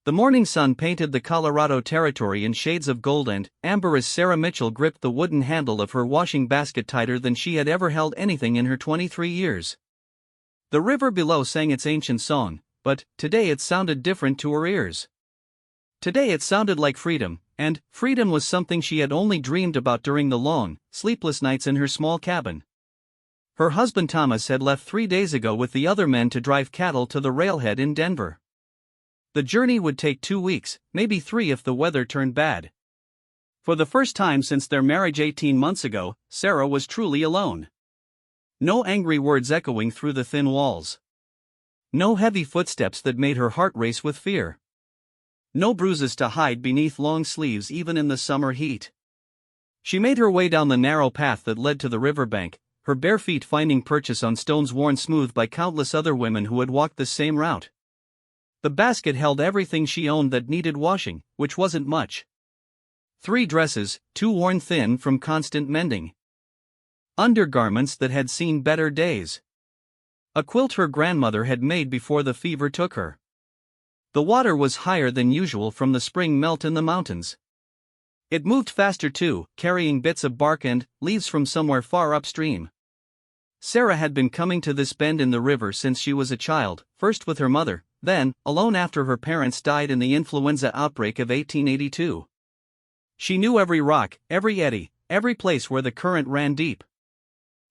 The morning sun painted the Colorado territory in shades of gold and amber as Sarah Mitchell gripped the wooden handle of her washing basket tighter than she had ever held anything in her 23 years. The river below sang its ancient song, but today it sounded different to her ears. Today it sounded like freedom, and freedom was something she had only dreamed about during the long, sleepless nights in her small cabin. Her husband Thomas had left 3 days ago with the other men to drive cattle to the railhead in Denver. The journey would take 2 weeks, maybe 3 if the weather turned bad. For the first time since their marriage 18 months ago, Sarah was truly alone. No angry words echoing through the thin walls. No heavy footsteps that made her heart race with fear. No bruises to hide beneath long sleeves even in the summer heat. She made her way down the narrow path that led to the riverbank, her bare feet finding purchase on stones worn smooth by countless other women who had walked the same route. The basket held everything she owned that needed washing, which wasn't much. 3 dresses, 2 worn thin from constant mending. Undergarments that had seen better days. A quilt her grandmother had made before the fever took her. The water was higher than usual from the spring melt in the mountains. It moved faster too, carrying bits of bark and leaves from somewhere far upstream. Sarah had been coming to this bend in the river since she was a child, first with her mother, then, alone after her parents died in the influenza outbreak of 1882. She knew every rock, every eddy, every place where the current ran deep.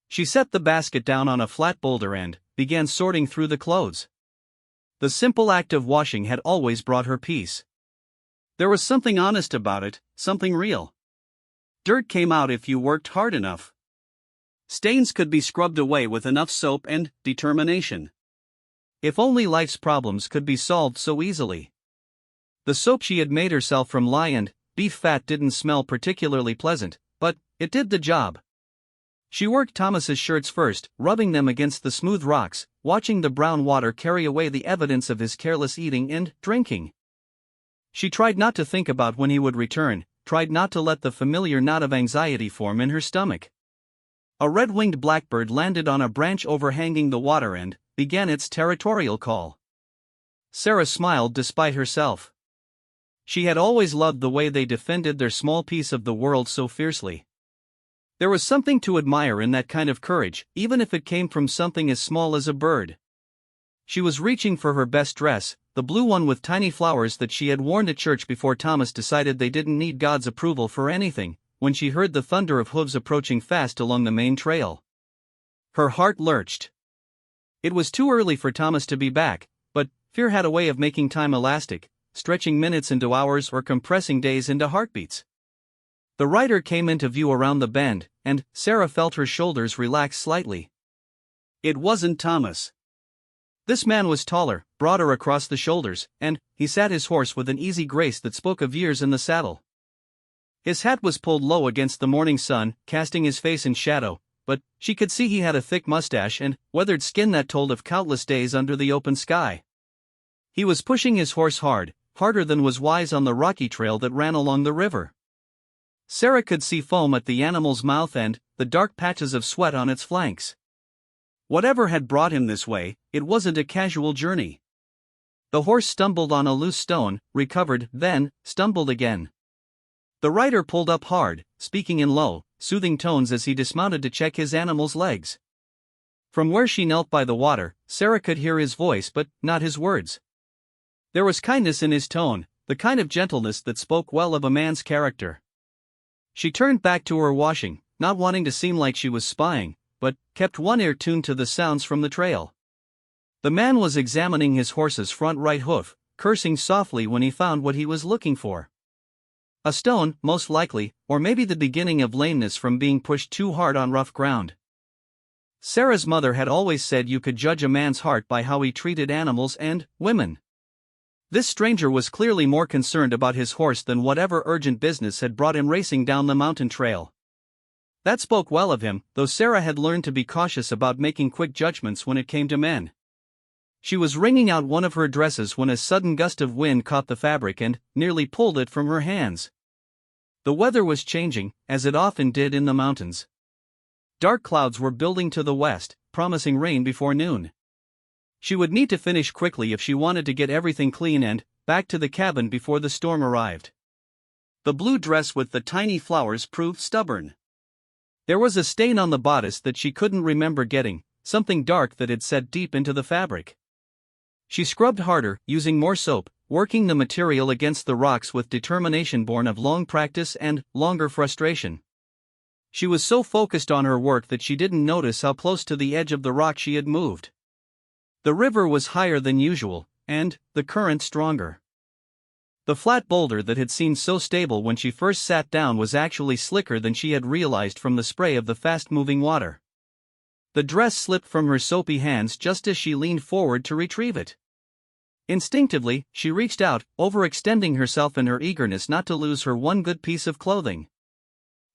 She set the basket down on a flat boulder and began sorting through the clothes. The simple act of washing had always brought her peace. There was something honest about it, something real. Dirt came out if you worked hard enough. Stains could be scrubbed away with enough soap and determination. If only life's problems could be solved so easily. The soap she had made herself from lye and beef fat didn't smell particularly pleasant, but it did the job. She worked Thomas's shirts first, rubbing them against the smooth rocks, watching the brown water carry away the evidence of his careless eating and drinking. She tried not to think about when he would return, tried not to let the familiar knot of anxiety form in her stomach. A red-winged blackbird landed on a branch overhanging the water and began its territorial call. Sarah smiled despite herself. She had always loved the way they defended their small piece of the world so fiercely. There was something to admire in that kind of courage, even if it came from something as small as a bird. She was reaching for her best dress, the blue one with tiny flowers that she had worn to church before Thomas decided they didn't need God's approval for anything, when she heard the thunder of hooves approaching fast along the main trail. Her heart lurched. It was too early for Thomas to be back, but fear had a way of making time elastic, stretching minutes into hours or compressing days into heartbeats. The rider came into view around the bend, and Sarah felt her shoulders relax slightly. It wasn't Thomas. This man was taller, broader across the shoulders, and he sat his horse with an easy grace that spoke of years in the saddle. His hat was pulled low against the morning sun, casting his face in shadow, but she could see he had a thick mustache and weathered skin that told of countless days under the open sky. He was pushing his horse hard, harder than was wise on the rocky trail that ran along the river. Sarah could see foam at the animal's mouth and the dark patches of sweat on its flanks. Whatever had brought him this way, it wasn't a casual journey. The horse stumbled on a loose stone, recovered, then stumbled again. The rider pulled up hard, speaking in low, soothing tones as he dismounted to check his animal's legs. From where she knelt by the water, Sarah could hear his voice but not his words. There was kindness in his tone, the kind of gentleness that spoke well of a man's character. She turned back to her washing, not wanting to seem like she was spying, but kept one ear tuned to the sounds from the trail. The man was examining his horse's front right hoof, cursing softly when he found what he was looking for. A stone, most likely, or maybe the beginning of lameness from being pushed too hard on rough ground. Sarah's mother had always said you could judge a man's heart by how he treated animals and women. This stranger was clearly more concerned about his horse than whatever urgent business had brought him racing down the mountain trail. That spoke well of him, though Sarah had learned to be cautious about making quick judgments when it came to men. She was wringing out one of her dresses when a sudden gust of wind caught the fabric and nearly pulled it from her hands. The weather was changing, as it often did in the mountains. Dark clouds were building to the west, promising rain before noon. She would need to finish quickly if she wanted to get everything clean and back to the cabin before the storm arrived. The blue dress with the tiny flowers proved stubborn. There was a stain on the bodice that she couldn't remember getting, something dark that had set deep into the fabric. She scrubbed harder, using more soap, working the material against the rocks with determination born of long practice and longer frustration. She was so focused on her work that she didn't notice how close to the edge of the rock she had moved. The river was higher than usual, and the current stronger. The flat boulder that had seemed so stable when she first sat down was actually slicker than she had realized from the spray of the fast-moving water. The dress slipped from her soapy hands just as she leaned forward to retrieve it. Instinctively, she reached out, overextending herself in her eagerness not to lose her one good piece of clothing.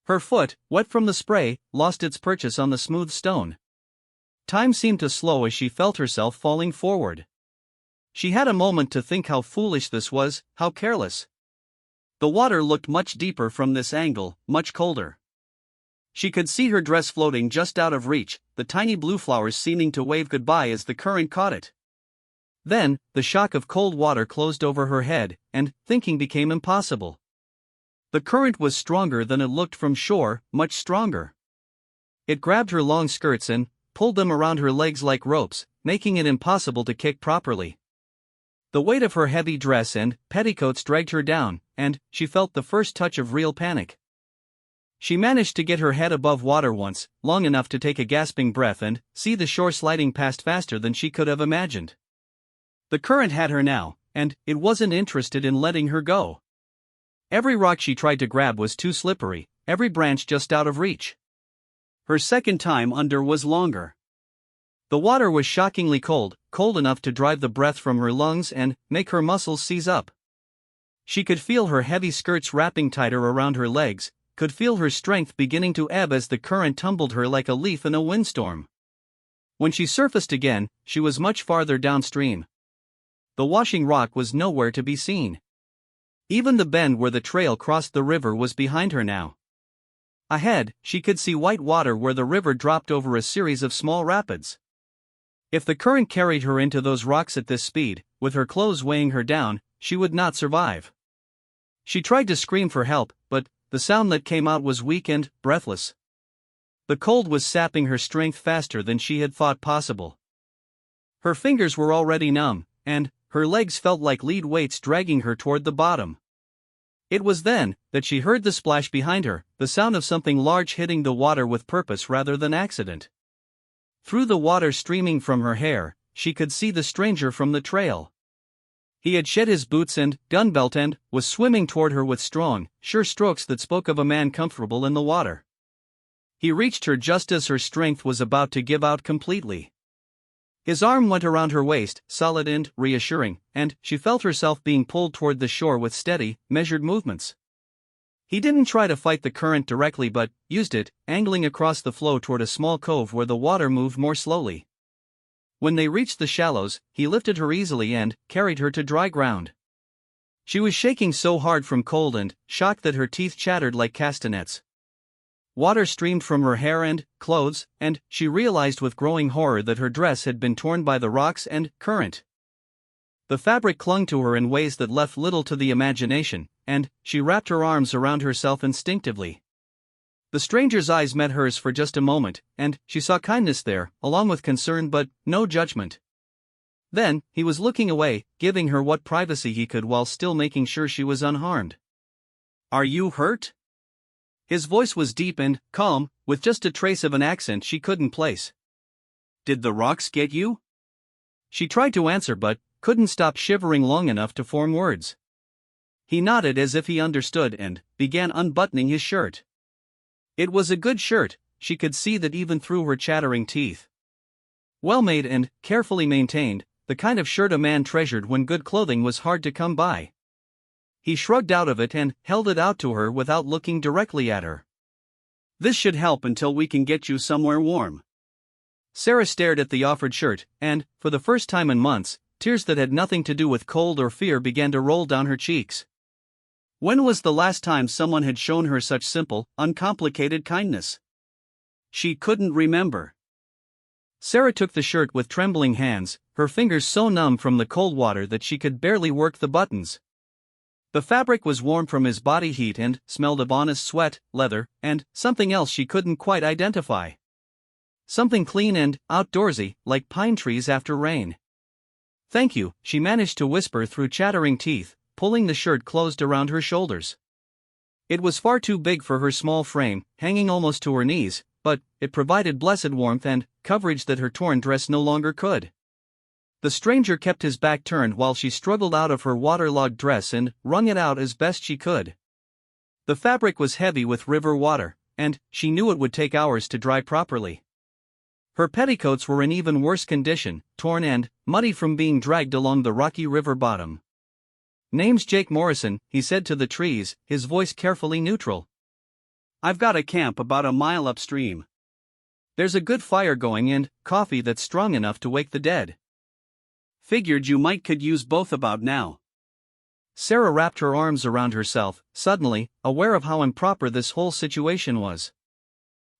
Her foot, wet from the spray, lost its purchase on the smooth stone. Time seemed to slow as she felt herself falling forward. She had a moment to think how foolish this was, how careless. The water looked much deeper from this angle, much colder. She could see her dress floating just out of reach, the tiny blue flowers seeming to wave goodbye as the current caught it. Then, the shock of cold water closed over her head, and thinking became impossible. The current was stronger than it looked from shore, much stronger. It grabbed her long skirts and pulled them around her legs like ropes, making it impossible to kick properly. The weight of her heavy dress and petticoats dragged her down, and she felt the first touch of real panic. She managed to get her head above water once, long enough to take a gasping breath and see the shore sliding past faster than she could have imagined. The current had her now, and it wasn't interested in letting her go. Every rock she tried to grab was too slippery, every branch just out of reach. Her second time under was longer. The water was shockingly cold, cold enough to drive the breath from her lungs and make her muscles seize up. She could feel her heavy skirts wrapping tighter around her legs, could feel her strength beginning to ebb as the current tumbled her like a leaf in a windstorm. When she surfaced again, she was much farther downstream. The washing rock was nowhere to be seen. Even the bend where the trail crossed the river was behind her now. Ahead, she could see white water where the river dropped over a series of small rapids. If the current carried her into those rocks at this speed, with her clothes weighing her down, she would not survive. She tried to scream for help, but the sound that came out was weak and breathless. The cold was sapping her strength faster than she had thought possible. Her fingers were already numb, and her legs felt like lead weights dragging her toward the bottom. It was then that she heard the splash behind her, the sound of something large hitting the water with purpose rather than accident. Through the water streaming from her hair, she could see the stranger from the trail. He had shed his boots and gun belt and was swimming toward her with strong, sure strokes that spoke of a man comfortable in the water. He reached her just as her strength was about to give out completely. His arm went around her waist, solid and reassuring, and she felt herself being pulled toward the shore with steady, measured movements. He didn't try to fight the current directly but used it, angling across the flow toward a small cove where the water moved more slowly. When they reached the shallows, he lifted her easily and carried her to dry ground. She was shaking so hard from cold and shock that her teeth chattered like castanets. Water streamed from her hair and clothes, and she realized with growing horror that her dress had been torn by the rocks and current. The fabric clung to her in ways that left little to the imagination, and she wrapped her arms around herself instinctively. The stranger's eyes met hers for just a moment, and she saw kindness there, along with concern but no judgment. Then, he was looking away, giving her what privacy he could while still making sure she was unharmed. "Are you hurt?" His voice was deep and calm, with just a trace of an accent she couldn't place. "Did the rocks get you?" She tried to answer but couldn't stop shivering long enough to form words. He nodded as if he understood and began unbuttoning his shirt. It was a good shirt, she could see that even through her chattering teeth. Well made and carefully maintained, the kind of shirt a man treasured when good clothing was hard to come by. He shrugged out of it and held it out to her without looking directly at her. "This should help until we can get you somewhere warm." Sarah stared at the offered shirt, and, for the first time in months, tears that had nothing to do with cold or fear began to roll down her cheeks. When was the last time someone had shown her such simple, uncomplicated kindness? She couldn't remember. Sarah took the shirt with trembling hands, her fingers so numb from the cold water that she could barely work the buttons. The fabric was warm from his body heat and smelled of honest sweat, leather, and something else she couldn't quite identify. Something clean and outdoorsy, like pine trees after rain. "Thank you," she managed to whisper through chattering teeth, pulling the shirt closed around her shoulders. It was far too big for her small frame, hanging almost to her knees, but it provided blessed warmth and coverage that her torn dress no longer could. The stranger kept his back turned while she struggled out of her waterlogged dress and wrung it out as best she could. The fabric was heavy with river water, and she knew it would take hours to dry properly. Her petticoats were in even worse condition, torn and muddy from being dragged along the rocky river bottom. "Name's Jake Morrison," he said to the trees, his voice carefully neutral. "I've got a camp about a mile upstream. There's a good fire going and coffee that's strong enough to wake the dead. Figured you might could use both about now." Sarah wrapped her arms around herself, suddenly aware of how improper this whole situation was.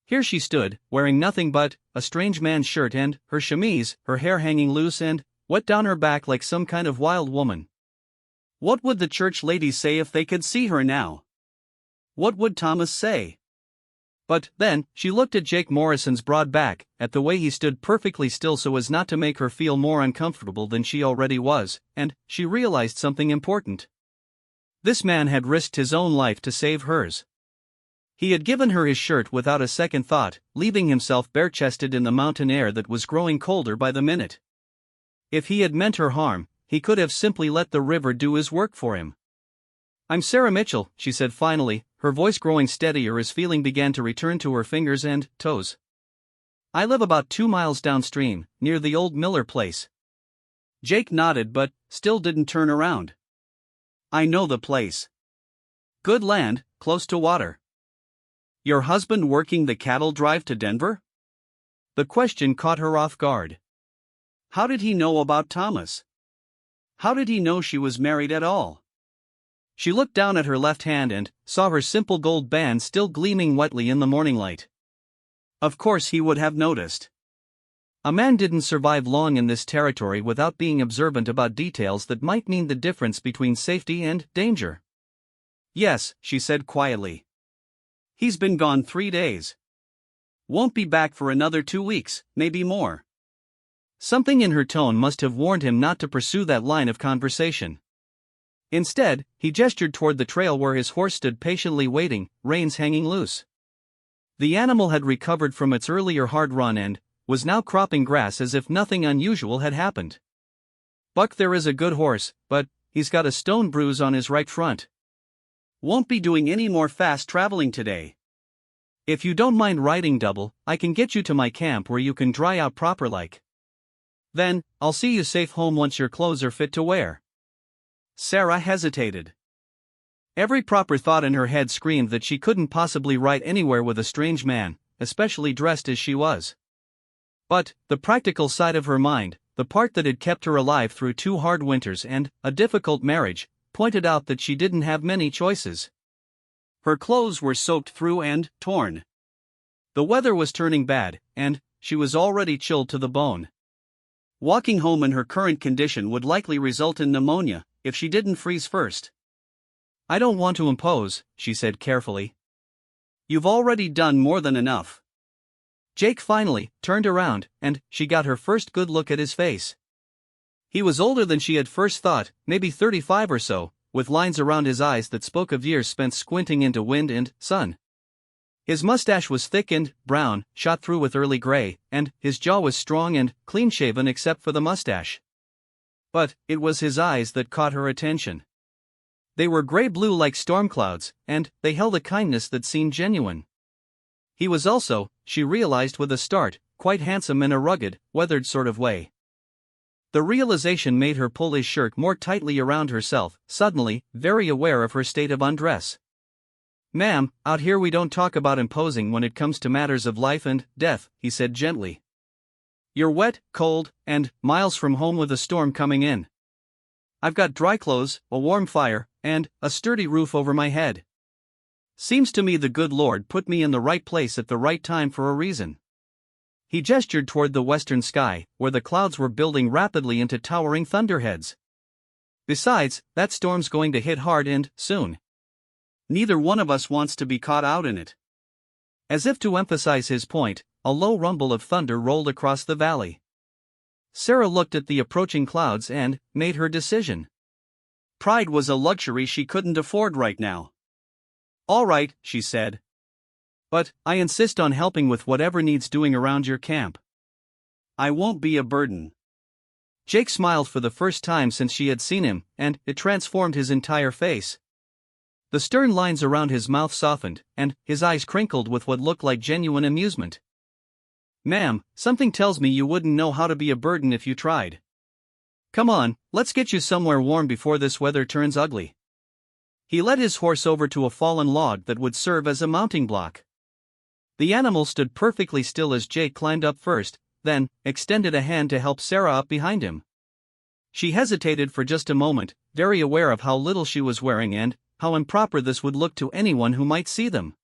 Here she stood, wearing nothing but a strange man's shirt and her chemise, her hair hanging loose and wet down her back like some kind of wild woman. What would the church ladies say if they could see her now? What would Thomas say? But then, she looked at Jake Morrison's broad back, at the way he stood perfectly still so as not to make her feel more uncomfortable than she already was, and she realized something important. This man had risked his own life to save hers. He had given her his shirt without a second thought, leaving himself bare-chested in the mountain air that was growing colder by the minute. If he had meant her harm, he could have simply let the river do his work for him. "I'm Sarah Mitchell," she said finally, her voice growing steadier as feeling began to return to her fingers and toes. "I live about 2 miles downstream, near the old Miller place." Jake nodded but still didn't turn around. "I know the place. Good land, close to water." "Your husband working the cattle drive to Denver?" The question caught her off guard. How did he know about Thomas? How did he know she was married at all? She looked down at her left hand and saw her simple gold band still gleaming wetly in the morning light. Of course he would have noticed. A man didn't survive long in this territory without being observant about details that might mean the difference between safety and danger. "Yes," she said quietly. "He's been gone 3 days. Won't be back for another 2 weeks, maybe more." Something in her tone must have warned him not to pursue that line of conversation. Instead, he gestured toward the trail where his horse stood patiently waiting, reins hanging loose. The animal had recovered from its earlier hard run and was now cropping grass as if nothing unusual had happened. "Buck there is a good horse, but he's got a stone bruise on his right front. Won't be doing any more fast traveling today. If you don't mind riding double, I can get you to my camp where you can dry out proper like. Then, I'll see you safe home once your clothes are fit to wear." Sarah hesitated. Every proper thought in her head screamed that she couldn't possibly ride anywhere with a strange man, especially dressed as she was. But the practical side of her mind, the part that had kept her alive through 2 hard winters and a difficult marriage, pointed out that she didn't have many choices. Her clothes were soaked through and torn. The weather was turning bad, and she was already chilled to the bone. Walking home in her current condition would likely result in pneumonia, if she didn't freeze first. "I don't want to impose," she said carefully. "You've already done more than enough." Jake finally turned around, and she got her first good look at his face. He was older than she had first thought, maybe 35 or so, with lines around his eyes that spoke of years spent squinting into wind and sun. His mustache was thick and brown, shot through with early gray, and his jaw was strong and clean-shaven except for the mustache. But it was his eyes that caught her attention. They were gray-blue like storm clouds, and they held a kindness that seemed genuine. He was also, she realized with a start, quite handsome in a rugged, weathered sort of way. The realization made her pull his shirt more tightly around herself, suddenly, very aware of her state of undress. "Ma'am, out here we don't talk about imposing when it comes to matters of life and death," he said gently. "You're wet, cold, and miles from home with a storm coming in. I've got dry clothes, a warm fire, and a sturdy roof over my head. Seems to me the good Lord put me in the right place at the right time for a reason." He gestured toward the western sky, where the clouds were building rapidly into towering thunderheads. Besides, that storm's going to hit hard and soon. Neither one of us wants to be caught out in it. As if to emphasize his point, a low rumble of thunder rolled across the valley. Sarah looked at the approaching clouds and made her decision. Pride was a luxury she couldn't afford right now. "All right," she said. "But I insist on helping with whatever needs doing around your camp. I won't be a burden." Jake smiled for the first time since she had seen him, and it transformed his entire face. The stern lines around his mouth softened, and his eyes crinkled with what looked like genuine amusement. "Ma'am, something tells me you wouldn't know how to be a burden if you tried. Come on, let's get you somewhere warm before this weather turns ugly." He led his horse over to a fallen log that would serve as a mounting block. The animal stood perfectly still as Jake climbed up first, then extended a hand to help Sarah up behind him. She hesitated for just a moment, very aware of how little she was wearing and how improper this would look to anyone who might see them.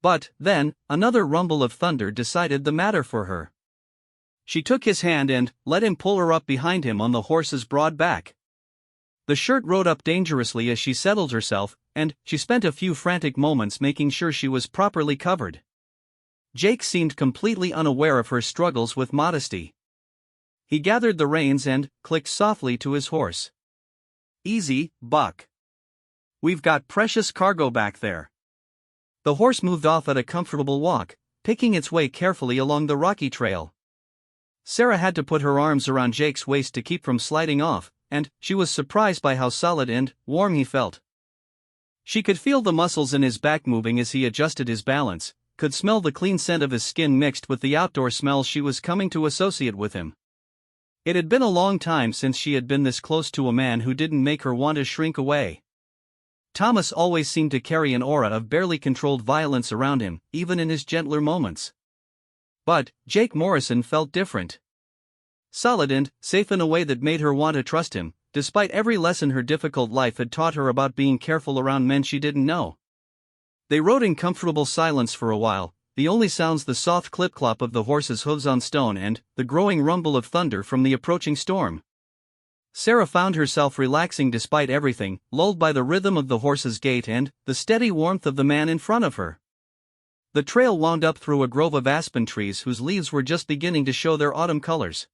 But then, another rumble of thunder decided the matter for her. She took his hand and let him pull her up behind him on the horse's broad back. The shirt rode up dangerously as she settled herself, and she spent a few frantic moments making sure she was properly covered. Jake seemed completely unaware of her struggles with modesty. He gathered the reins and clicked softly to his horse. "Easy, Buck. We've got precious cargo back there." The horse moved off at a comfortable walk, picking its way carefully along the rocky trail. Sarah had to put her arms around Jake's waist to keep from sliding off, and she was surprised by how solid and warm he felt. She could feel the muscles in his back moving as he adjusted his balance, could smell the clean scent of his skin mixed with the outdoor smells she was coming to associate with him. It had been a long time since she had been this close to a man who didn't make her want to shrink away. Thomas always seemed to carry an aura of barely controlled violence around him, even in his gentler moments. But Jake Morrison felt different. Solid and safe in a way that made her want to trust him, despite every lesson her difficult life had taught her about being careful around men she didn't know. They rode in comfortable silence for a while, the only sounds the soft clip-clop of the horse's hooves on stone and the growing rumble of thunder from the approaching storm. Sarah found herself relaxing despite everything, lulled by the rhythm of the horse's gait and the steady warmth of the man in front of her. The trail wound up through a grove of aspen trees whose leaves were just beginning to show their autumn colors.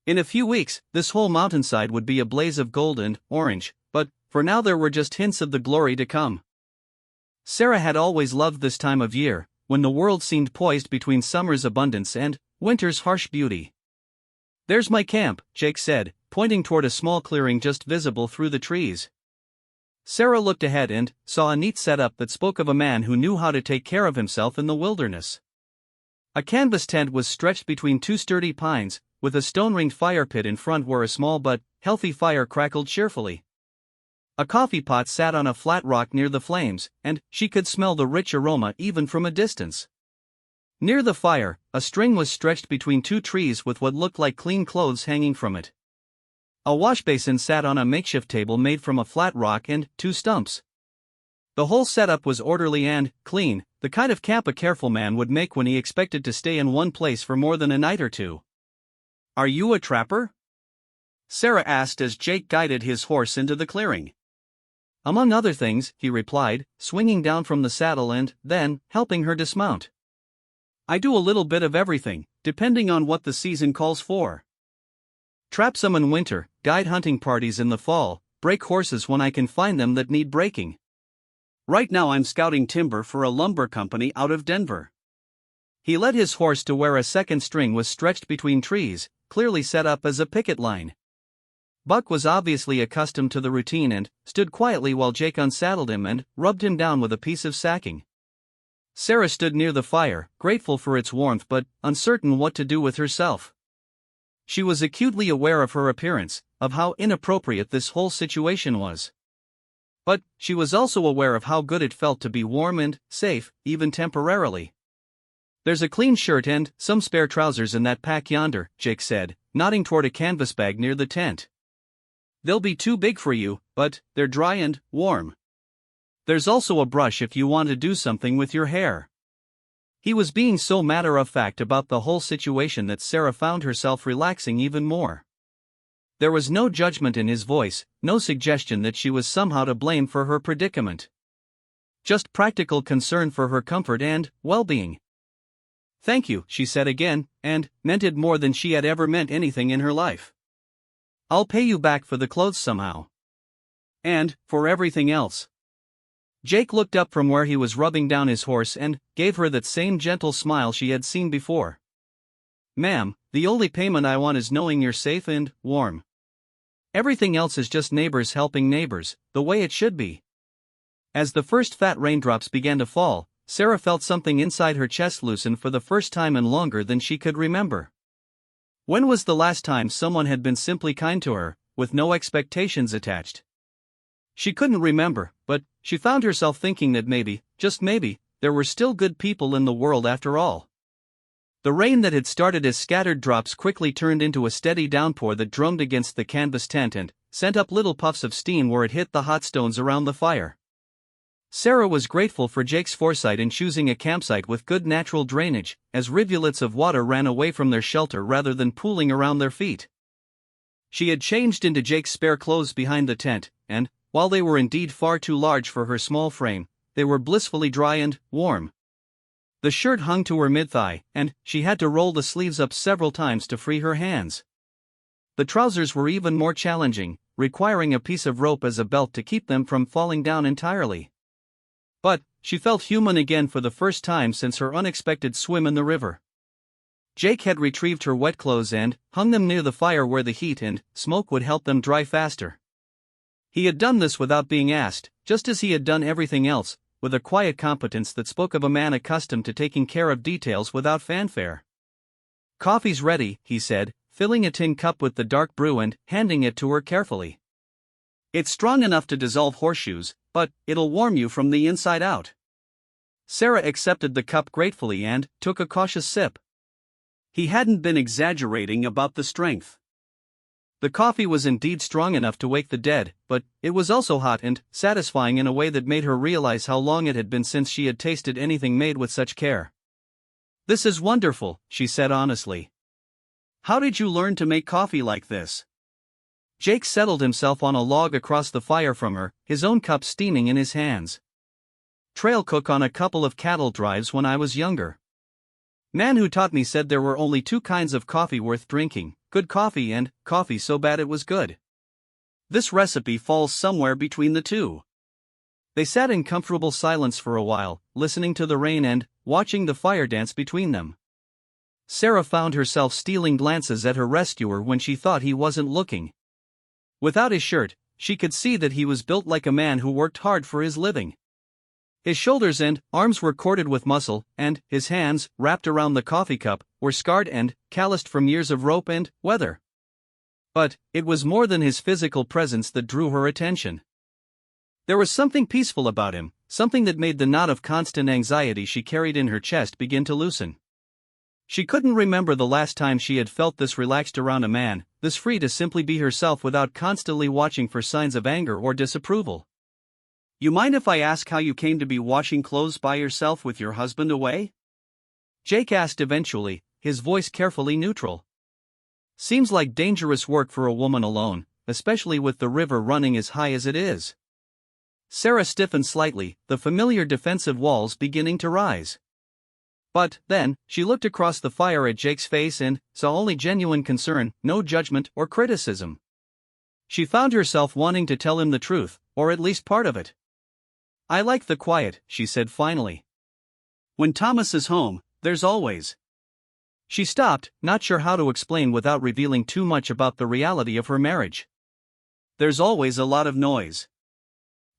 In a few weeks, this whole mountainside would be a blaze of gold and orange, but for now there were just hints of the glory to come. Sarah had always loved this time of year, when the world seemed poised between summer's abundance and winter's harsh beauty. "There's my camp," Jake said, pointing toward a small clearing just visible through the trees. Sarah looked ahead and saw a neat setup that spoke of a man who knew how to take care of himself in the wilderness. A canvas tent was stretched between two sturdy pines, with a stone-ringed fire pit in front where a small but healthy fire crackled cheerfully. A coffee pot sat on a flat rock near the flames, and she could smell the rich aroma even from a distance. Near the fire, a string was stretched between two trees with what looked like clean clothes hanging from it. A washbasin sat on a makeshift table made from a flat rock and two stumps. The whole setup was orderly and clean, the kind of camp a careful man would make when he expected to stay in one place for more than a night or two. "Are you a trapper?" Sarah asked as Jake guided his horse into the clearing. "Among other things," he replied, swinging down from the saddle and then helping her dismount. "I do a little bit of everything, depending on what the season calls for. Trap some in winter, guide hunting parties in the fall, break horses when I can find them that need breaking. Right now I'm scouting timber for a lumber company out of Denver." He led his horse to where a second string was stretched between trees, clearly set up as a picket line. Buck was obviously accustomed to the routine and stood quietly while Jake unsaddled him and rubbed him down with a piece of sacking. Sarah stood near the fire, grateful for its warmth but uncertain what to do with herself. She was acutely aware of her appearance, of how inappropriate this whole situation was. But she was also aware of how good it felt to be warm and safe, even temporarily. "There's a clean shirt and some spare trousers in that pack yonder," Jake said, nodding toward a canvas bag near the tent. "They'll be too big for you, but they're dry and warm. There's also a brush if you want to do something with your hair." He was being so matter-of-fact about the whole situation that Sarah found herself relaxing even more. There was no judgment in his voice, no suggestion that she was somehow to blame for her predicament. Just practical concern for her comfort and well-being. "Thank you," she said again, and meant it more than she had ever meant anything in her life. "I'll pay you back for the clothes somehow. And for everything else." Jake looked up from where he was rubbing down his horse and gave her that same gentle smile she had seen before. "Ma'am, the only payment I want is knowing you're safe and warm. Everything else is just neighbors helping neighbors, the way it should be." As the first fat raindrops began to fall, Sarah felt something inside her chest loosen for the first time in longer than she could remember. When was the last time someone had been simply kind to her, with no expectations attached? She couldn't remember, but she found herself thinking that maybe, just maybe, there were still good people in the world after all. The rain that had started as scattered drops quickly turned into a steady downpour that drummed against the canvas tent and sent up little puffs of steam where it hit the hot stones around the fire. Sarah was grateful for Jake's foresight in choosing a campsite with good natural drainage, as rivulets of water ran away from their shelter rather than pooling around their feet. She had changed into Jake's spare clothes behind the tent, and, while they were indeed far too large for her small frame, they were blissfully dry and warm. The shirt hung to her mid-thigh, and she had to roll the sleeves up several times to free her hands. The trousers were even more challenging, requiring a piece of rope as a belt to keep them from falling down entirely. But she felt human again for the first time since her unexpected swim in the river. Jake had retrieved her wet clothes and hung them near the fire where the heat and smoke would help them dry faster. He had done this without being asked, just as he had done everything else, with a quiet competence that spoke of a man accustomed to taking care of details without fanfare. "Coffee's ready," he said, filling a tin cup with the dark brew and handing it to her carefully. "It's strong enough to dissolve horseshoes, but it'll warm you from the inside out." Sarah accepted the cup gratefully and took a cautious sip. He hadn't been exaggerating about the strength. The coffee was indeed strong enough to wake the dead, but it was also hot and satisfying in a way that made her realize how long it had been since she had tasted anything made with such care. "This is wonderful," she said honestly. "How did you learn to make coffee like this?" Jake settled himself on a log across the fire from her, his own cup steaming in his hands. "Trail cook on a couple of cattle drives when I was younger. Man who taught me said there were only two kinds of coffee worth drinking, good coffee and coffee so bad it was good. This recipe falls somewhere between the two." They sat in comfortable silence for a while, listening to the rain and watching the fire dance between them. Sarah found herself stealing glances at her rescuer when she thought he wasn't looking. Without his shirt, she could see that he was built like a man who worked hard for his living. His shoulders and arms were corded with muscle, and his hands, wrapped around the coffee cup, were scarred and calloused from years of rope and weather. But it was more than his physical presence that drew her attention. There was something peaceful about him, something that made the knot of constant anxiety she carried in her chest begin to loosen. She couldn't remember the last time she had felt this relaxed around a man, this free to simply be herself without constantly watching for signs of anger or disapproval. "You mind if I ask how you came to be washing clothes by yourself with your husband away?" Jake asked eventually, his voice carefully neutral. "Seems like dangerous work for a woman alone, especially with the river running as high as it is." Sarah stiffened slightly, the familiar defensive walls beginning to rise. But then, she looked across the fire at Jake's face and saw only genuine concern, no judgment or criticism. She found herself wanting to tell him the truth, or at least part of it. "I like the quiet," she said finally. "When Thomas is home, there's always—" She stopped, not sure how to explain without revealing too much about the reality of her marriage. "There's always a lot of noise.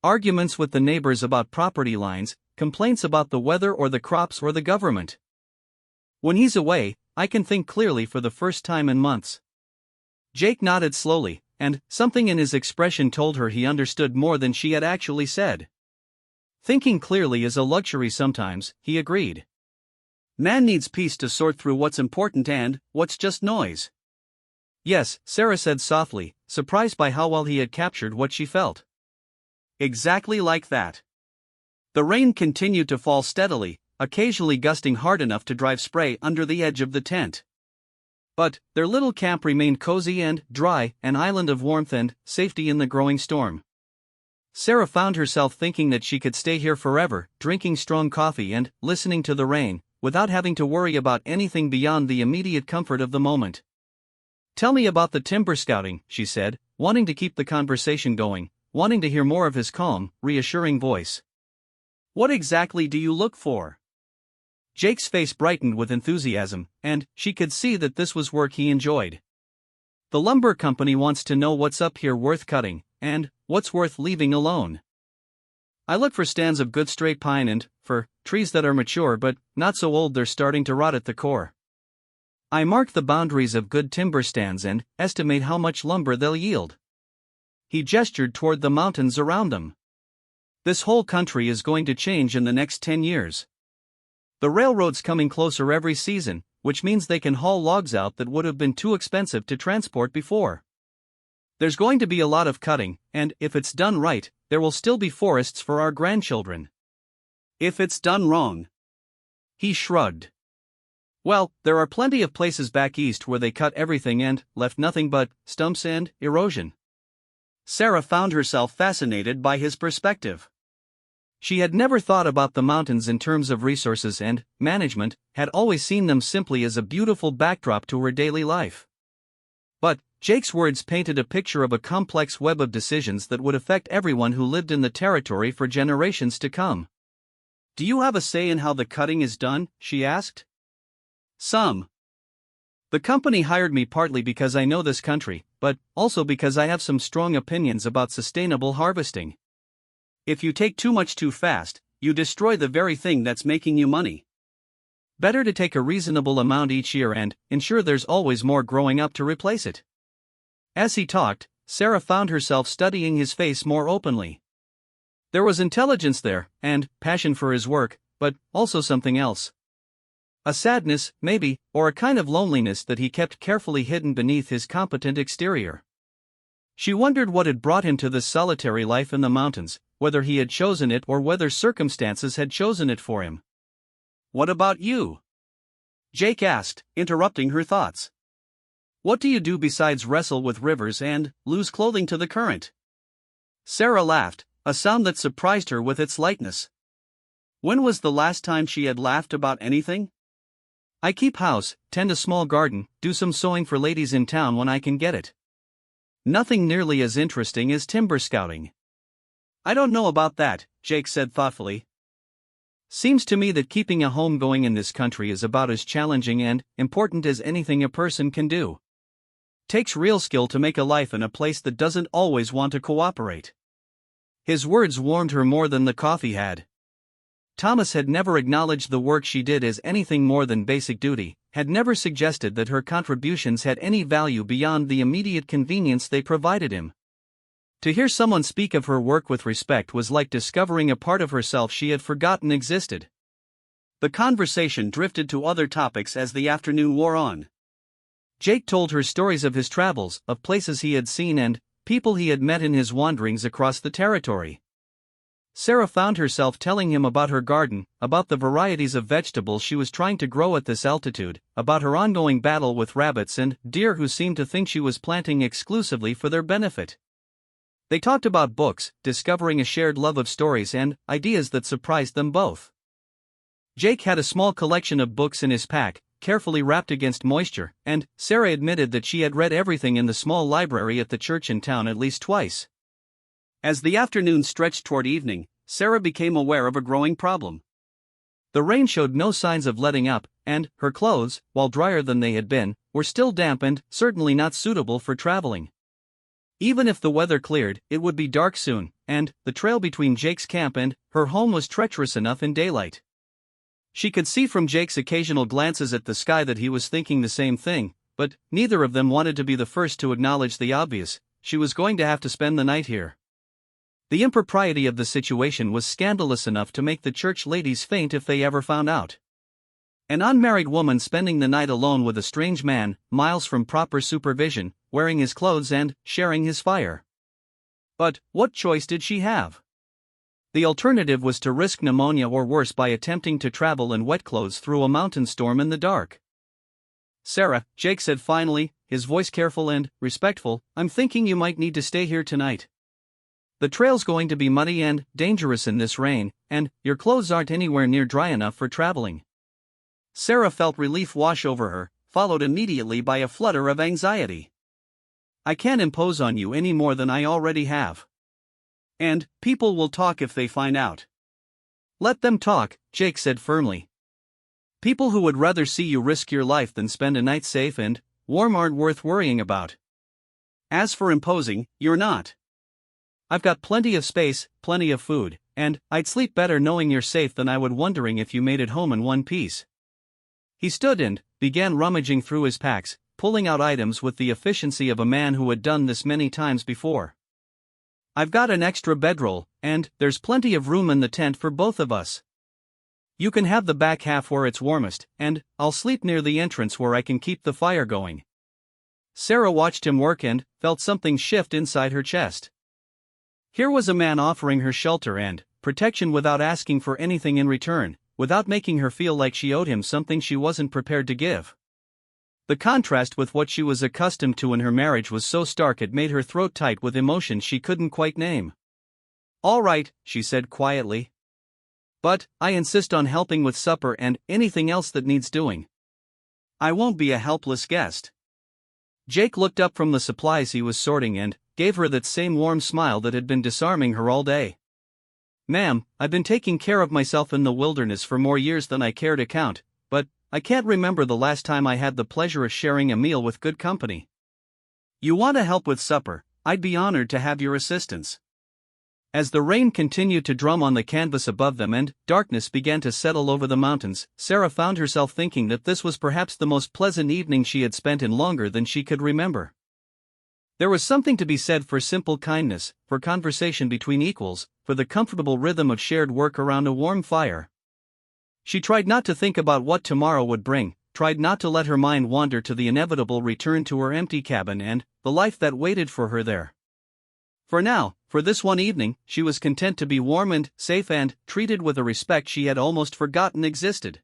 Arguments with the neighbors about property lines, complaints about the weather or the crops or the government. When he's away, I can think clearly for the first time in months." Jake nodded slowly, and something in his expression told her he understood more than she had actually said. "Thinking clearly is a luxury sometimes," he agreed. "Man needs peace to sort through what's important and what's just noise." "Yes," Sarah said softly, surprised by how well he had captured what she felt. "Exactly like that." The rain continued to fall steadily, occasionally gusting hard enough to drive spray under the edge of the tent. But their little camp remained cozy and dry, an island of warmth and safety in the growing storm. Sarah found herself thinking that she could stay here forever, drinking strong coffee and listening to the rain, without having to worry about anything beyond the immediate comfort of the moment. "Tell me about the timber scouting," she said, wanting to keep the conversation going, wanting to hear more of his calm, reassuring voice. "What exactly do you look for?" Jake's face brightened with enthusiasm, and she could see that this was work he enjoyed. "The lumber company wants to know what's up here worth cutting, and what's worth leaving alone. I look for stands of good straight pine and, for trees that are mature but not so old they're starting to rot at the core. I mark the boundaries of good timber stands and estimate how much lumber they'll yield." He gestured toward the mountains around them. "This whole country is going to change in the next 10 years. The railroad's coming closer every season, which means they can haul logs out that would have been too expensive to transport before. There's going to be a lot of cutting, and if it's done right, there will still be forests for our grandchildren. If it's done wrong." He shrugged. "Well, there are plenty of places back east where they cut everything and left nothing but stumps and erosion." Sarah found herself fascinated by his perspective. She had never thought about the mountains in terms of resources and management, had always seen them simply as a beautiful backdrop to her daily life. But Jake's words painted a picture of a complex web of decisions that would affect everyone who lived in the territory for generations to come. "Do you have a say in how the cutting is done?" she asked. "Some. The company hired me partly because I know this country, but also because I have some strong opinions about sustainable harvesting. If you take too much too fast, you destroy the very thing that's making you money. Better to take a reasonable amount each year and ensure there's always more growing up to replace it." As he talked, Sarah found herself studying his face more openly. There was intelligence there, and passion for his work, but also something else. A sadness, maybe, or a kind of loneliness that he kept carefully hidden beneath his competent exterior. She wondered what had brought him to this solitary life in the mountains, whether he had chosen it or whether circumstances had chosen it for him. "What about you?" Jake asked, interrupting her thoughts. "What do you do besides wrestle with rivers and lose clothing to the current?" Sarah laughed, a sound that surprised her with its lightness. When was the last time she had laughed about anything? "I keep house, tend a small garden, do some sewing for ladies in town when I can get it. Nothing nearly as interesting as timber scouting." "I don't know about that," Jake said thoughtfully. "Seems to me that keeping a home going in this country is about as challenging and important as anything a person can do. Takes real skill to make a life in a place that doesn't always want to cooperate." His words warmed her more than the coffee had. Thomas had never acknowledged the work she did as anything more than basic duty, had never suggested that her contributions had any value beyond the immediate convenience they provided him. To hear someone speak of her work with respect was like discovering a part of herself she had forgotten existed. The conversation drifted to other topics as the afternoon wore on. Jake told her stories of his travels, of places he had seen and people he had met in his wanderings across the territory. Sarah found herself telling him about her garden, about the varieties of vegetables she was trying to grow at this altitude, about her ongoing battle with rabbits and deer who seemed to think she was planting exclusively for their benefit. They talked about books, discovering a shared love of stories and ideas that surprised them both. Jake had a small collection of books in his pack, carefully wrapped against moisture, and Sarah admitted that she had read everything in the small library at the church in town at least twice. As the afternoon stretched toward evening, Sarah became aware of a growing problem. The rain showed no signs of letting up, and her clothes, while drier than they had been, were still damp and certainly not suitable for traveling. Even if the weather cleared, it would be dark soon, and the trail between Jake's camp and her home was treacherous enough in daylight. She could see from Jake's occasional glances at the sky that he was thinking the same thing, but neither of them wanted to be the first to acknowledge the obvious: she was going to have to spend the night here. The impropriety of the situation was scandalous enough to make the church ladies faint if they ever found out. An unmarried woman spending the night alone with a strange man, miles from proper supervision, wearing his clothes and sharing his fire. But what choice did she have? The alternative was to risk pneumonia or worse by attempting to travel in wet clothes through a mountain storm in the dark. "Sarah," Jake said finally, his voice careful and respectful, "I'm thinking you might need to stay here tonight. The trail's going to be muddy and dangerous in this rain, and your clothes aren't anywhere near dry enough for traveling." Sarah felt relief wash over her, followed immediately by a flutter of anxiety. "I can't impose on you any more than I already have. And people will talk if they find out." "Let them talk," Jake said firmly. "People who would rather see you risk your life than spend a night safe and warm aren't worth worrying about. As for imposing, you're not. I've got plenty of space, plenty of food, and I'd sleep better knowing you're safe than I would wondering if you made it home in one piece." He stood and began rummaging through his packs, pulling out items with the efficiency of a man who had done this many times before. "I've got an extra bedroll, and there's plenty of room in the tent for both of us. You can have the back half where it's warmest, and I'll sleep near the entrance where I can keep the fire going." Sarah watched him work and felt something shift inside her chest. Here was a man offering her shelter and protection without asking for anything in return, without making her feel like she owed him something she wasn't prepared to give. The contrast with what she was accustomed to in her marriage was so stark it made her throat tight with emotion she couldn't quite name. "All right," she said quietly. "But I insist on helping with supper and anything else that needs doing. I won't be a helpless guest." Jake looked up from the supplies he was sorting and gave her that same warm smile that had been disarming her all day. "Ma'am, I've been taking care of myself in the wilderness for more years than I care to count, but I can't remember the last time I had the pleasure of sharing a meal with good company. You want to help with supper? I'd be honored to have your assistance." As the rain continued to drum on the canvas above them and darkness began to settle over the mountains, Sarah found herself thinking that this was perhaps the most pleasant evening she had spent in longer than she could remember. There was something to be said for simple kindness, for conversation between equals, for the comfortable rhythm of shared work around a warm fire. She tried not to think about what tomorrow would bring, tried not to let her mind wander to the inevitable return to her empty cabin and the life that waited for her there. For now, for this one evening, she was content to be warm and safe and treated with a respect she had almost forgotten existed.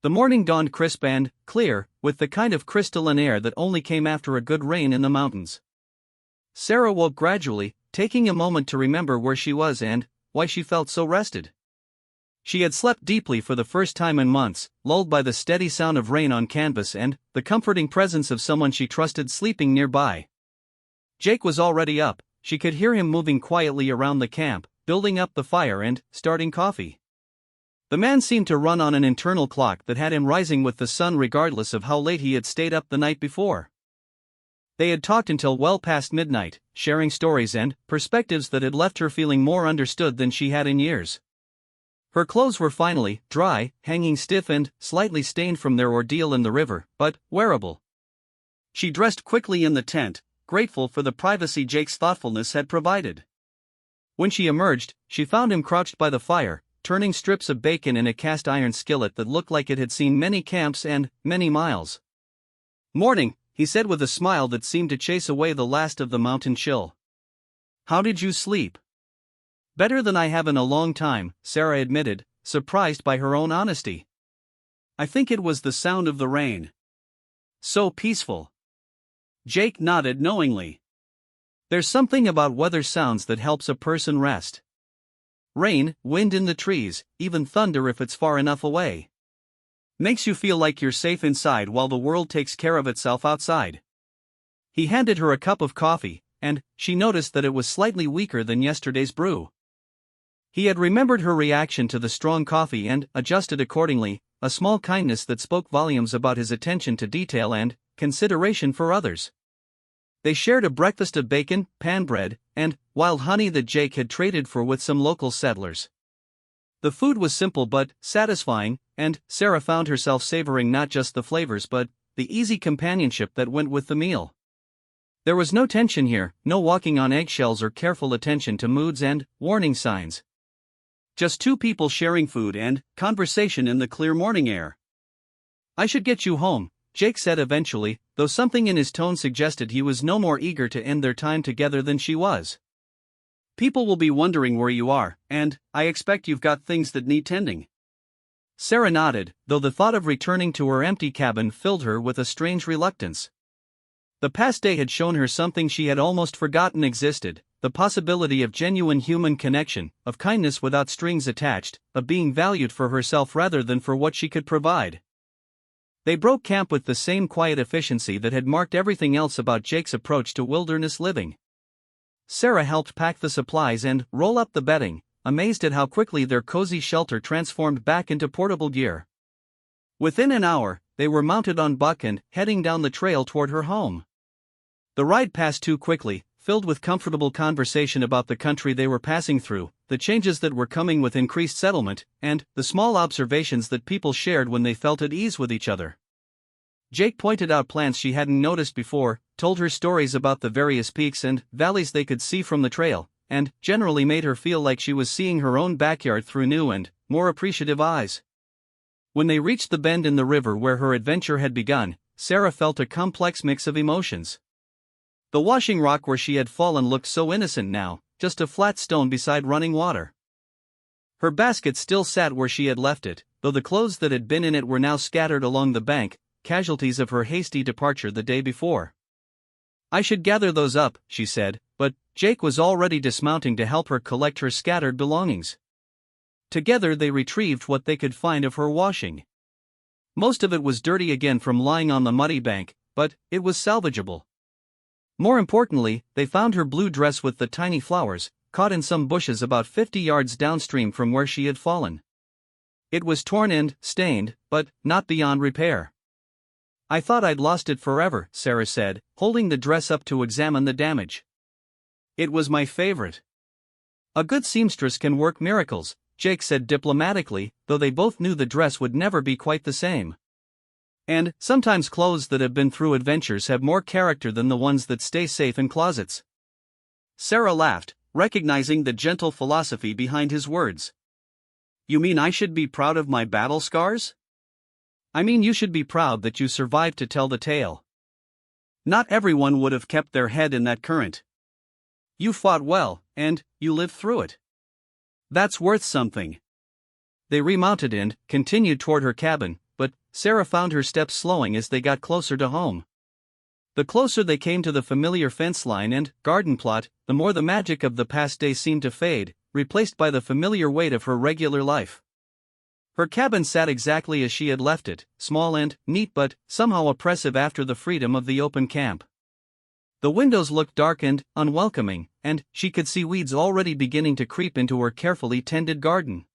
The morning dawned crisp and clear, with the kind of crystalline air that only came after a good rain in the mountains. Sarah woke gradually, taking a moment to remember where she was and why she felt so rested. She had slept deeply for the first time in months, lulled by the steady sound of rain on canvas and the comforting presence of someone she trusted sleeping nearby. Jake was already up. She could hear him moving quietly around the camp, building up the fire and starting coffee. The man seemed to run on an internal clock that had him rising with the sun regardless of how late he had stayed up the night before. They had talked until well past midnight, sharing stories and perspectives that had left her feeling more understood than she had in years. Her clothes were finally dry, hanging stiff and slightly stained from their ordeal in the river, but wearable. She dressed quickly in the tent, grateful for the privacy Jake's thoughtfulness had provided. When she emerged, she found him crouched by the fire, turning strips of bacon in a cast iron skillet that looked like it had seen many camps and many miles. "Morning," he said with a smile that seemed to chase away the last of the mountain chill. "How did you sleep?" "Better than I have in a long time," Sarah admitted, surprised by her own honesty. "I think it was the sound of the rain. So peaceful." Jake nodded knowingly. There's something about weather sounds that helps a person rest. Rain, wind in the trees, even thunder if it's far enough away. Makes you feel like you're safe inside while the world takes care of itself outside. He handed her a cup of coffee, and she noticed that it was slightly weaker than yesterday's brew. He had remembered her reaction to the strong coffee and adjusted accordingly, a small kindness that spoke volumes about his attention to detail and consideration for others. They shared a breakfast of bacon, pan bread, and wild honey that Jake had traded for with some local settlers. The food was simple but satisfying, and Sarah found herself savoring not just the flavors but the easy companionship that went with the meal. There was no tension here, no walking on eggshells or careful attention to moods and warning signs. Just two people sharing food and conversation in the clear morning air. "I should get you home," Jake said eventually, though something in his tone suggested he was no more eager to end their time together than she was. People will be wondering where you are, and I expect you've got things that need tending. Sarah nodded, though the thought of returning to her empty cabin filled her with a strange reluctance. The past day had shown her something she had almost forgotten existed: the possibility of genuine human connection, of kindness without strings attached, of being valued for herself rather than for what she could provide. They broke camp with the same quiet efficiency that had marked everything else about Jake's approach to wilderness living. Sarah helped pack the supplies and roll up the bedding, amazed at how quickly their cozy shelter transformed back into portable gear. Within an hour, they were mounted on Buck and heading down the trail toward her home. The ride passed too quickly, filled with comfortable conversation about the country they were passing through, the changes that were coming with increased settlement, and the small observations that people shared when they felt at ease with each other. Jake pointed out plants she hadn't noticed before, told her stories about the various peaks and valleys they could see from the trail, and generally made her feel like she was seeing her own backyard through new and more appreciative eyes. When they reached the bend in the river where her adventure had begun, Sarah felt a complex mix of emotions. The washing rock where she had fallen looked so innocent now, just a flat stone beside running water. Her basket still sat where she had left it, though the clothes that had been in it were now scattered along the bank, casualties of her hasty departure the day before. "I should gather those up," she said, but Jake was already dismounting to help her collect her scattered belongings. Together they retrieved what they could find of her washing. Most of it was dirty again from lying on the muddy bank, but it was salvageable. More importantly, they found her blue dress with the tiny flowers, caught in some bushes about 50 yards downstream from where she had fallen. It was torn and stained, but not beyond repair. "I thought I'd lost it forever," Sarah said, holding the dress up to examine the damage. "It was my favorite." "A good seamstress can work miracles," Jake said diplomatically, though they both knew the dress would never be quite the same. And sometimes clothes that have been through adventures have more character than the ones that stay safe in closets. Sarah laughed, recognizing the gentle philosophy behind his words. "You mean I should be proud of my battle scars?" "I mean you should be proud that you survived to tell the tale. Not everyone would have kept their head in that current. You fought well, and you lived through it. That's worth something." They remounted and continued toward her cabin, but Sarah found her steps slowing as they got closer to home. The closer they came to the familiar fence line and garden plot, the more the magic of the past day seemed to fade, replaced by the familiar weight of her regular life. Her cabin sat exactly as she had left it, small and neat but somehow oppressive after the freedom of the open camp. The windows looked dark and unwelcoming, and she could see weeds already beginning to creep into her carefully tended garden.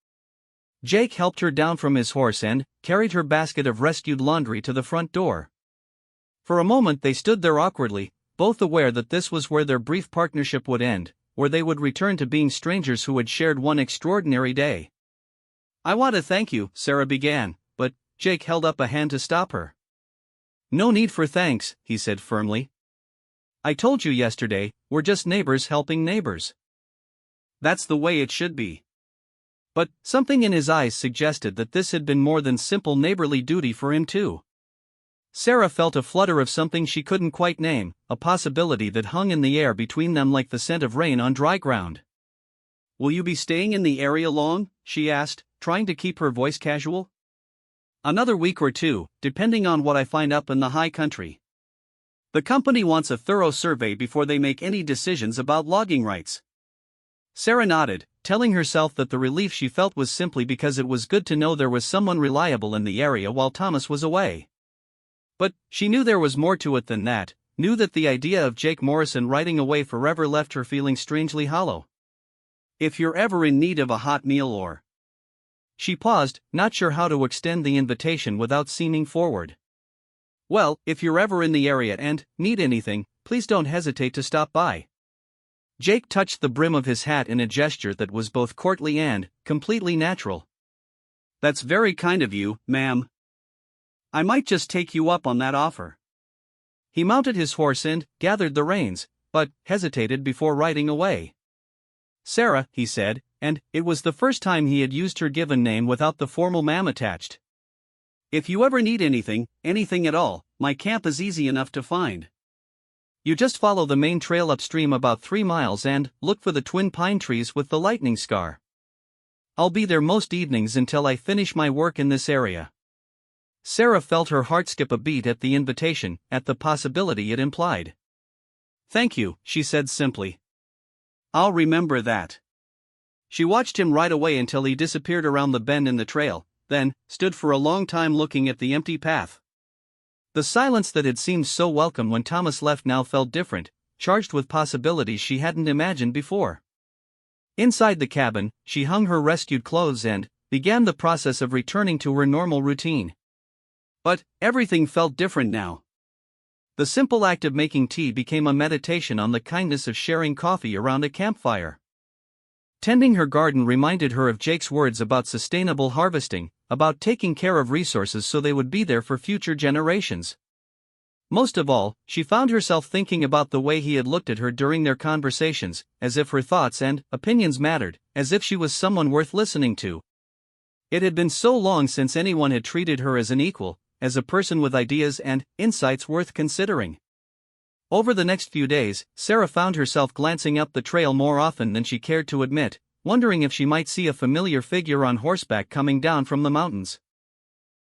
Jake helped her down from his horse and carried her basket of rescued laundry to the front door. For a moment they stood there awkwardly, both aware that this was where their brief partnership would end, where they would return to being strangers who had shared one extraordinary day. "I want to thank you," Sarah began, but Jake held up a hand to stop her. "No need for thanks," he said firmly. "I told you yesterday, we're just neighbors helping neighbors. That's the way it should be." But something in his eyes suggested that this had been more than simple neighborly duty for him too. Sarah felt a flutter of something she couldn't quite name, a possibility that hung in the air between them like the scent of rain on dry ground. "Will you be staying in the area long?" she asked, trying to keep her voice casual. "Another week or two, depending on what I find up in the high country. The company wants a thorough survey before they make any decisions about logging rights." Sarah nodded, telling herself that the relief she felt was simply because it was good to know there was someone reliable in the area while Thomas was away. But she knew there was more to it than that, knew that the idea of Jake Morrison riding away forever left her feeling strangely hollow. "If you're ever in need of a hot meal or..." She paused, not sure how to extend the invitation without seeming forward. "Well, if you're ever in the area and need anything, please don't hesitate to stop by." Jake touched the brim of his hat in a gesture that was both courtly and completely natural. "That's very kind of you, ma'am. I might just take you up on that offer." He mounted his horse and gathered the reins, but hesitated before riding away. "Sarah," he said, and it was the first time he had used her given name without the formal ma'am attached. "If you ever need anything at all, my camp is easy enough to find. You just follow the main trail upstream about 3 miles and look for the twin pine trees with the lightning scar. I'll be there most evenings until I finish my work in this area." Sarah felt her heart skip a beat at the invitation, at the possibility it implied. "Thank you," she said simply. "I'll remember that." She watched him right away until he disappeared around the bend in the trail, then stood for a long time looking at the empty path. The silence that had seemed so welcome when Thomas left now felt different, charged with possibilities she hadn't imagined before. Inside the cabin, she hung her rescued clothes and began the process of returning to her normal routine. But everything felt different now. The simple act of making tea became a meditation on the kindness of sharing coffee around a campfire. Tending her garden reminded her of Jake's words about sustainable harvesting, about taking care of resources so they would be there for future generations. Most of all, she found herself thinking about the way he had looked at her during their conversations, as if her thoughts and opinions mattered, as if she was someone worth listening to. It had been so long since anyone had treated her as an equal, as a person with ideas and insights worth considering. Over the next few days, Sarah found herself glancing up the trail more often than she cared to admit, wondering if she might see a familiar figure on horseback coming down from the mountains.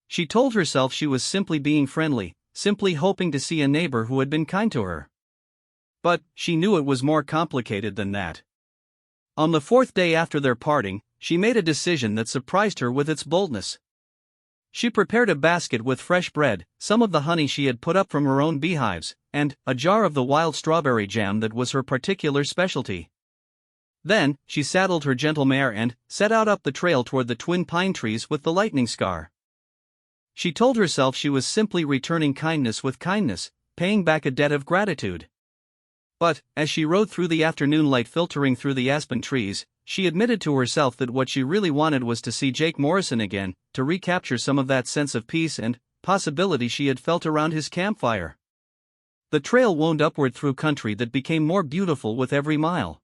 She told herself she was simply being friendly, simply hoping to see a neighbor who had been kind to her. But she knew it was more complicated than that. On the 4th day after their parting, she made a decision that surprised her with its boldness. She prepared a basket with fresh bread, some of the honey she had put up from her own beehives, and a jar of the wild strawberry jam that was her particular specialty. Then, she saddled her gentle mare and set out up the trail toward the twin pine trees with the lightning scar. She told herself she was simply returning kindness with kindness, paying back a debt of gratitude. But, as she rode through the afternoon light filtering through the aspen trees, she admitted to herself that what she really wanted was to see Jake Morrison again, to recapture some of that sense of peace and possibility she had felt around his campfire. The trail wound upward through country that became more beautiful with every mile.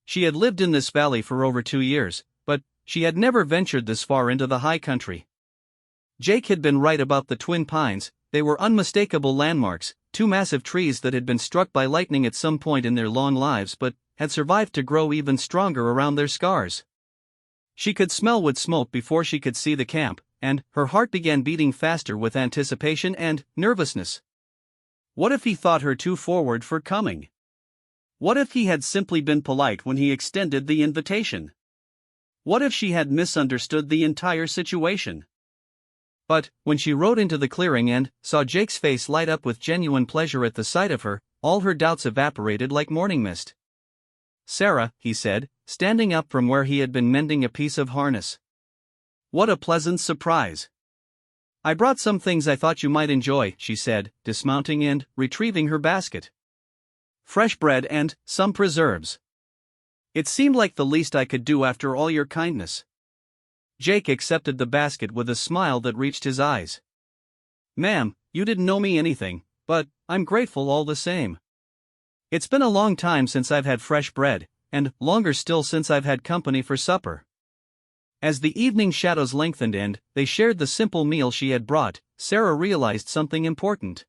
She had lived in this valley for over 2 years, but she had never ventured this far into the high country. Jake had been right about the twin pines. They were unmistakable landmarks, 2 massive trees that had been struck by lightning at some point in their long lives but had survived to grow even stronger around their scars. She could smell wood smoke before she could see the camp, and her heart began beating faster with anticipation and nervousness. What if he thought her too forward for coming? What if he had simply been polite when he extended the invitation? What if she had misunderstood the entire situation? But, when she rode into the clearing and saw Jake's face light up with genuine pleasure at the sight of her, all her doubts evaporated like morning mist. "Sarah," he said, standing up from where he had been mending a piece of harness. "What a pleasant surprise. I brought some things I thought you might enjoy," she said, dismounting and retrieving her basket. "Fresh bread and some preserves. It seemed like the least I could do after all your kindness." Jake accepted the basket with a smile that reached his eyes. "Ma'am, you didn't owe me anything, but I'm grateful all the same. It's been a long time since I've had fresh bread, and longer still since I've had company for supper." As the evening shadows lengthened and they shared the simple meal she had brought, Sarah realized something important.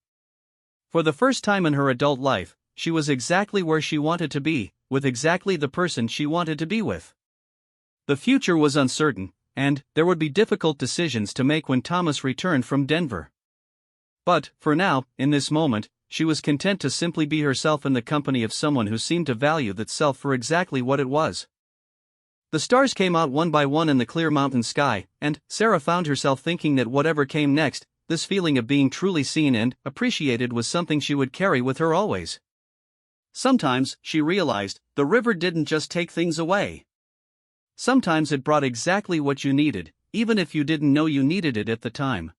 For the first time in her adult life, she was exactly where she wanted to be, with exactly the person she wanted to be with. The future was uncertain, and there would be difficult decisions to make when Thomas returned from Denver. But, for now, in this moment, she was content to simply be herself in the company of someone who seemed to value that self for exactly what it was. The stars came out one by one in the clear mountain sky, and Sarah found herself thinking that whatever came next, this feeling of being truly seen and appreciated was something she would carry with her always. Sometimes, she realized, the river didn't just take things away. Sometimes it brought exactly what you needed, even if you didn't know you needed it at the time.